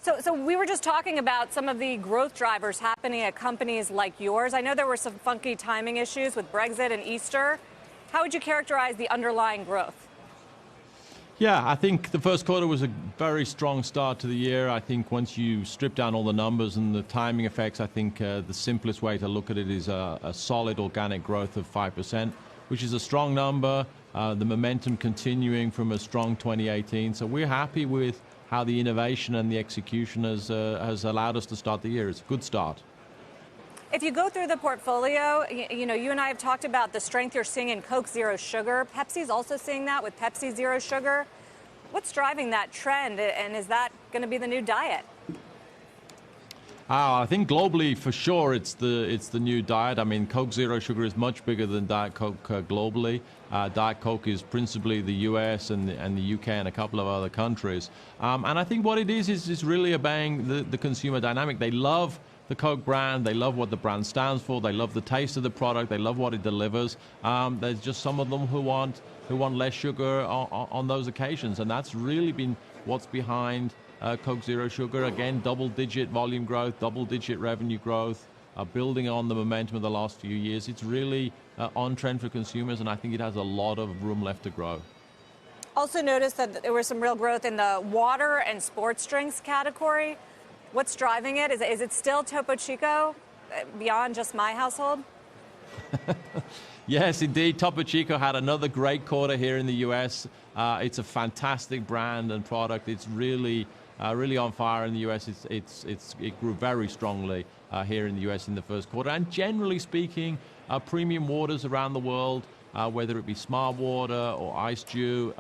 So we were just talking about some of the growth drivers happening at companies like yours. I know there were some funky timing issues with Brexit and Easter. How would you characterize the underlying growth? Yeah, I think the first quarter was a very strong start to the year. I think once you strip down all the numbers and the timing effects, I think the simplest way to look at it is a solid organic growth of 5%, which is a strong number. The momentum continuing from a strong 2018. So we're happy with how the innovation and the execution has allowed us to start the year. It's a good start. If you go through the portfolio, you know, you and I have talked about the strength you're seeing in Coke Zero Sugar. Pepsi's also seeing that with Pepsi Zero Sugar. What's driving that trend, and is that going to be the new diet? I think globally, for sure, it's the new diet. I mean, Coke Zero Sugar is much bigger than Diet Coke globally. Diet Coke is principally the US and the UK and a couple of other countries. And I think what it is really obeying the consumer dynamic. They love the Coke brand. They love what the brand stands for. They love the taste of the product. They love what it delivers. There's just some of them who want less sugar on those occasions, and that's really been what's behind Coke Zero Sugar. Again, double-digit volume growth, double-digit revenue growth, building on the momentum of the last few years. It's really on trend for consumers, and I think it has a lot of room left to grow. Also noticed that there was some real growth in the water and sports drinks category. What's driving it? Is it still Topo Chico beyond just my household? Yes, indeed. Topo Chico had another great quarter here in the U.S. It's a fantastic brand and product. It's really on fire in the U.S. It grew very strongly here in the U.S. in the first quarter. And generally speaking, premium waters around the world, whether it be Smart Water or Ice Dew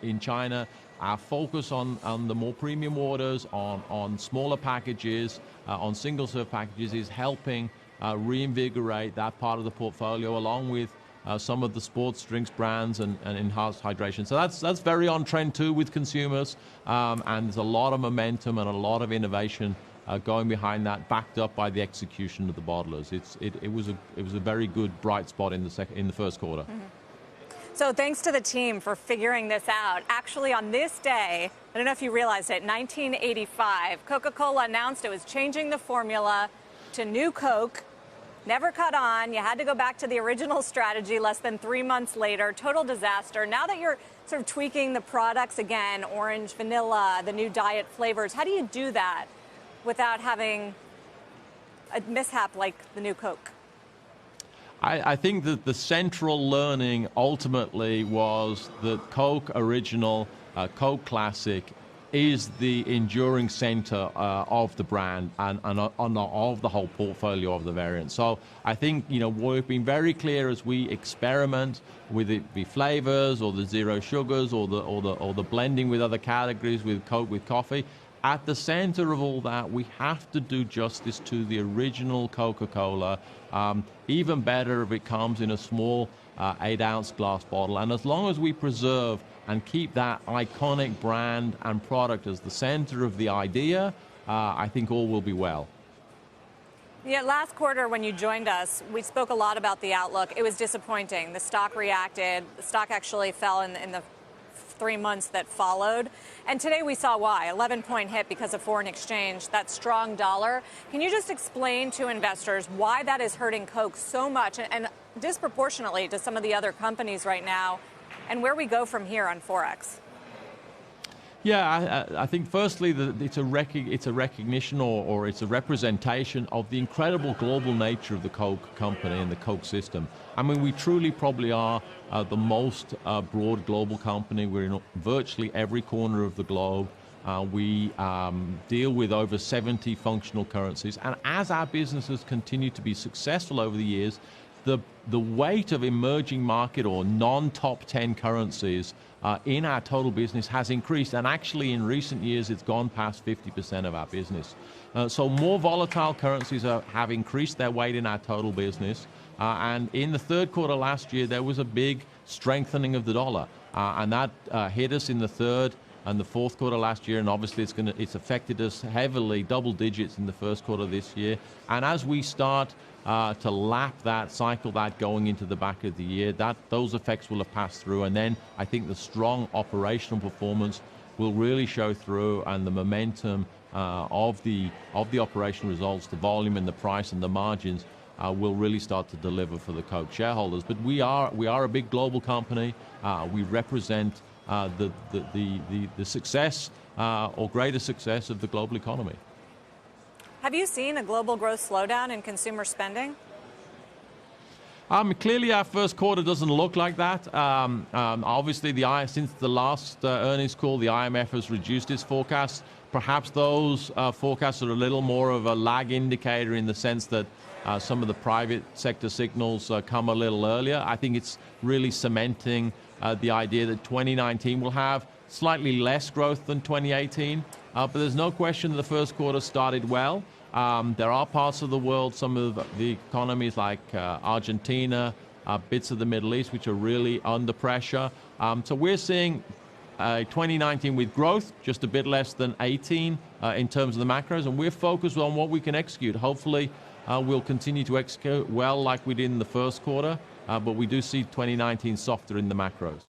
in China, our focus on the more premium waters, on smaller packages, on single-serve packages is helping reinvigorate that part of the portfolio, along with some of the sports drinks brands and enhanced hydration. So that's very on trend too with consumers, and there's a lot of momentum and a lot of innovation going behind that, backed up by the execution of the bottlers. It was a very good bright spot in the first quarter. Mm-hmm. So thanks to the team for figuring this out. Actually, on this day, I don't know if you realized it, 1985, Coca-Cola announced it was changing the formula to New Coke. Never caught on. You had to go back to the original strategy less than 3 months later. Total disaster. Now that you're sort of tweaking the products again, orange, vanilla, the new diet flavors, how do you do that without having a mishap like the New Coke? I think that the central learning ultimately was that Coke Original, Coke Classic, is the enduring center of the brand and of the whole portfolio of the variants. So I think, you know, we've been very clear as we experiment with the flavors or the zero sugars or the blending with other categories with Coke with coffee. At the center of all that, we have to do justice to the original Coca-Cola. Even better if it comes in a small 8-ounce glass bottle. And as long as we preserve and keep that iconic brand and product as the center of the idea, I think all will be well. Yeah, last quarter when you joined us, we spoke a lot about the outlook. It was disappointing. The stock reacted. The stock actually fell in the 3 months that followed. And today we saw why. 11-point hit because of foreign exchange, that strong dollar. Can you just explain to investors why that is hurting Coke so much and disproportionately to some of the other companies right now, and where we go from here on Forex? Yeah, I think firstly that it's a recognition or it's a representation of the incredible global nature of the Coke company and the Coke system. I mean, we truly probably are the most broad global company. We're in virtually every corner of the globe. We deal with over 70 functional currencies. And as our businesses continue to be successful over the years, the weight of emerging market or non-top 10 currencies in our total business has increased, and actually in recent years it's gone past 50% of our business. So more volatile currencies have increased their weight in our total business, and in the third quarter last year there was a big strengthening of the dollar, and that hit us in the third and the fourth quarter last year, and obviously it's affected us heavily, double digits in the first quarter this year. And as we start to lap that, cycle that going into the back of the year, those effects will have passed through, and then I think the strong operational performance will really show through, and the momentum of the operational results, the volume and the price and the margins will really start to deliver for the Coke shareholders. But we are a big global company. We represent the success or greater success of the global economy. Have you seen a global growth slowdown in consumer spending? Clearly, our first quarter doesn't look like that. Obviously, since the last earnings call, the IMF has reduced its forecasts. Perhaps those forecasts are a little more of a lag indicator in the sense that some of the private sector signals come a little earlier. I think it's really cementing the idea that 2019 will have slightly less growth than 2018. But there's no question that the first quarter started well. There are parts of the world, some of the economies like Argentina, bits of the Middle East, which are really under pressure. So we're seeing 2019 with growth, just a bit less than 18 in terms of the macros, and we're focused on what we can execute. Hopefully, we'll continue to execute well like we did in the first quarter, but we do see 2019 softer in the macros.